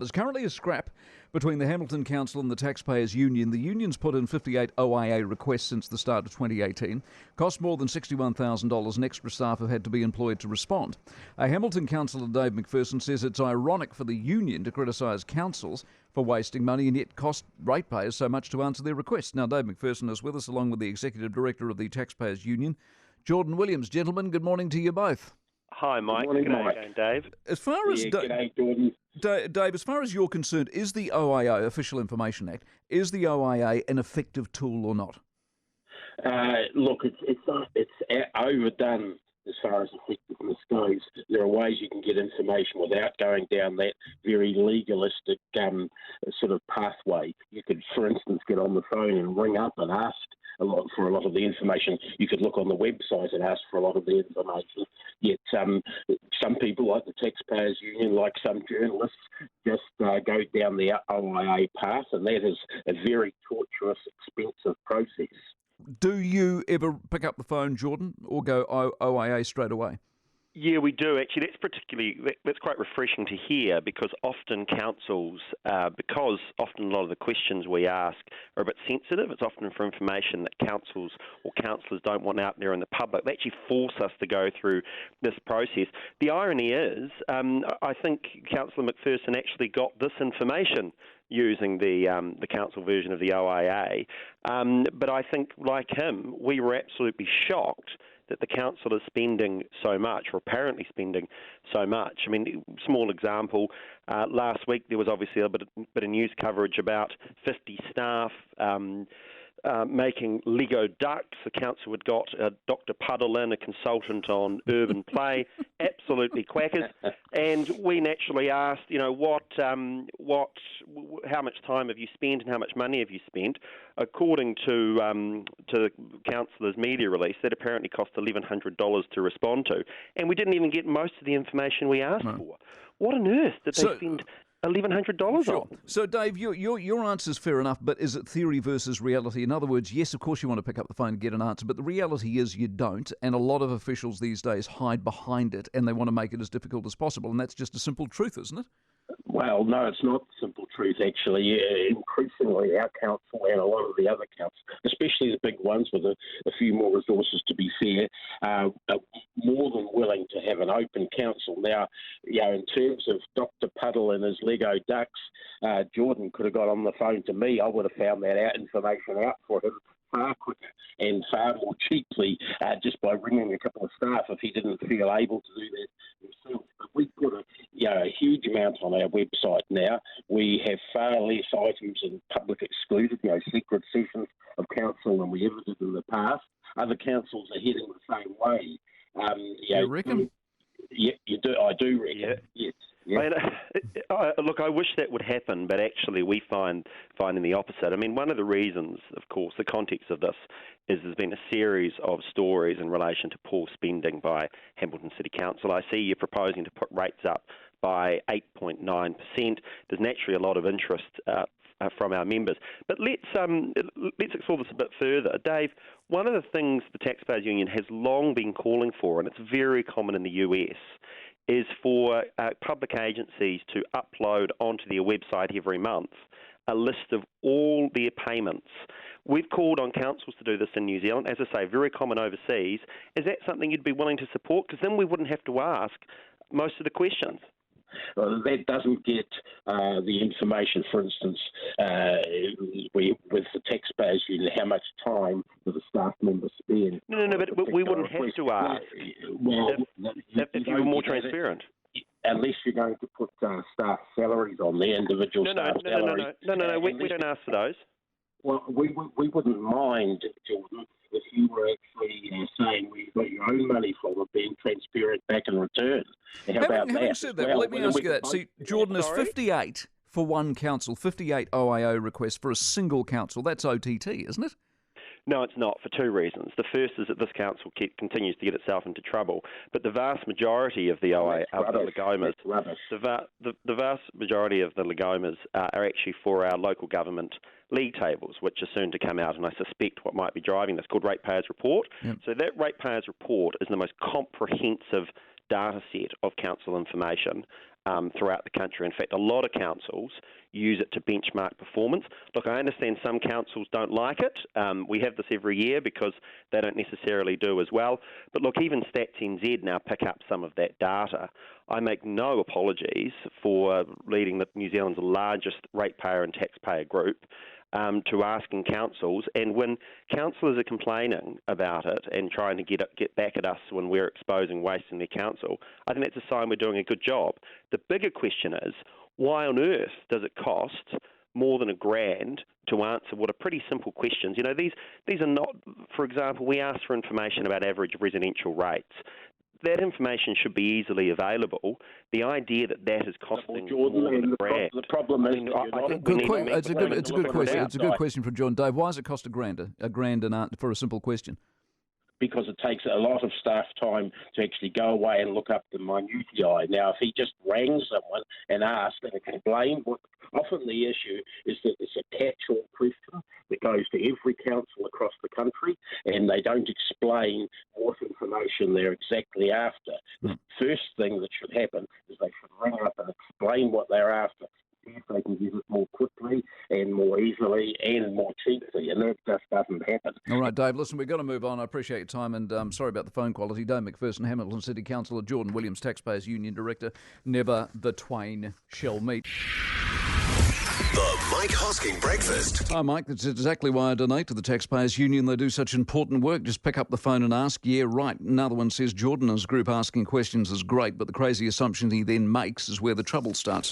There's currently a scrap between the Hamilton Council and the Taxpayers Union. The union's put in 58 OIA requests since the start of 2018. Cost more than $61,000 and extra staff have had to be employed to respond. Hamilton Councillor Dave Macpherson says it's ironic for the union to criticise councils for wasting money and yet cost ratepayers so much to answer their requests. Now, Dave Macpherson is with us along with the Executive Director of the Taxpayers Union, Jordan Williams. Gentlemen, good morning to you both. Hi, Mike. Good morning, G'day Mike. again, Dave. As far as G'day, Jordan. Dave, as far as you're concerned, is the OIA, Official Information Act, is the OIA an effective tool or not? Look, it's overdone as far as effectiveness goes. There are ways you can get information without going down that very legalistic sort of pathway. You could, for instance, get on the phone and ring up and ask for a lot of the information. You could look on the website and ask for a lot of the information. Yet some people, like the Taxpayers Union, like some journalists, just go down the OIA path, and that is a very torturous, expensive process. Do you ever pick up the phone, Jordan, or go OIA straight away? Yeah, we do actually. That's quite refreshing to hear, because often councils, because often a lot of the questions we ask are a bit sensitive. It's often for information that councils or councillors don't want out there in the public. They actually force us to go through this process. The irony is, I think Councillor Macpherson actually got this information using the council version of the OIA. But I think, like him, we were absolutely shocked that the council is spending so much, or apparently spending so much. I mean, small example, last week there was obviously a bit of news coverage about 50 staff making Lego ducks. The council had got Dr. Puddle in, a consultant on urban play, absolutely quackers. And we naturally asked, how much time have you spent and how much money have you spent? According to the councillor's media release, that apparently cost $1,100 to respond to, and we didn't even get most of the information we asked for. What on earth did they spend $1,100 on? So, Dave, your answer's fair enough, but is it theory versus reality? In other words, yes, of course you want to pick up the phone and get an answer, but the reality is you don't, and a lot of officials these days hide behind it, and they want to make it as difficult as possible, and that's just a simple truth, isn't it? Well, no, it's not the simple truth, actually. Increasingly, our council and a lot of the other councils, especially the big ones with a few more resources, to be fair, are more than willing to have an open council. Now, in terms of Dr. Puddle and his Lego ducks, Jordan could have got on the phone to me. I would have found that information out for him far quicker and far more cheaply just by ringing a couple of staff if he didn't feel able to do that himself. But we put a huge amount on our website now. We have far less items in public excluded, secret sessions of council than we ever did in the past. Other councils are heading the same way. You reckon? Yeah, you do. I do reckon. Yeah. Yes. Yeah. Look, I wish that would happen, but actually we find the opposite. I mean, one of the reasons, of course, the context of this is there's been a series of stories in relation to poor spending by Hamilton City Council. I see you're proposing to put rates up by 8.9%. There's naturally a lot of interest from our members. But let's explore this a bit further. Dave, one of the things the Taxpayers Union has long been calling for, and it's very common in the US, is for public agencies to upload onto their website every month a list of all their payments. We've called on councils to do this in New Zealand. As I say, very common overseas. Is that something you'd be willing to support? Because then we wouldn't have to ask most of the questions. Well, that doesn't get the information, for instance, with the Taxpayers Union, how much time do the staff members spend? No, but we wouldn't have to ask if you were more transparent. Unless you're going to put staff salaries on there, individual staff salaries. No, we don't ask for those. Well, we wouldn't mind, Jordan, if you were actually saying where you got your own money from and being transparent back in return. Having said that, let me ask you that. See, Jordan, is 58 for one council, 58 OIO requests for a single council. That's OTT, isn't it? No, it's not, for two reasons. The first is that this council continues to get itself into trouble, but the vast majority of the LGOIMAs, the vast majority of the LGOIMAs are actually for our local government league tables, which are soon to come out, and I suspect what might be driving this, called Ratepayers Report. Yep. So that Ratepayers Report is the most comprehensive data set of council information. throughout the country. In fact, a lot of councils use it to benchmark performance. Look, I understand some councils don't like it. We have this every year because they don't necessarily do as well. But look, even Stats NZ now pick up some of that data. I make no apologies for leading New Zealand's largest ratepayer and taxpayer group to asking councils, and when councillors are complaining about it and trying to get back at us when we're exposing waste in their council, I think that's a sign we're doing a good job. The bigger question is, why on earth does it cost more than $1,000 to answer what are pretty simple questions? You know, these are not, for example, we ask for information about average residential rates. That information should be easily available. The idea that is costing more than $1,000. The problem is, it's a good question. It's a good question from John. Dave, why does it cost $1,000 for a simple question? Because it takes a lot of staff time to actually go away and look up the minutiae. Now, if he just rang someone and asked and explained, often the issue is that it's a catch-all question that goes to every council across the country, and they don't explain what information they're exactly after. The first thing that should happen is they should ring up and explain what they're after. If they can use it more quickly and more easily and more cheaply, and that just doesn't happen. All right, Dave, listen, we've got to move on. I appreciate your time, and sorry about the phone quality. Dave Macpherson, Hamilton City Councillor, Jordan Williams, Taxpayers Union Director. Never the twain shall meet. The Mike Hosking Breakfast. Hi, Mike. That's exactly why I donate to the Taxpayers Union. They do such important work. Just pick up the phone and ask. Yeah, right. Another one says Jordan and his group asking questions is great, but the crazy assumption he then makes is where the trouble starts.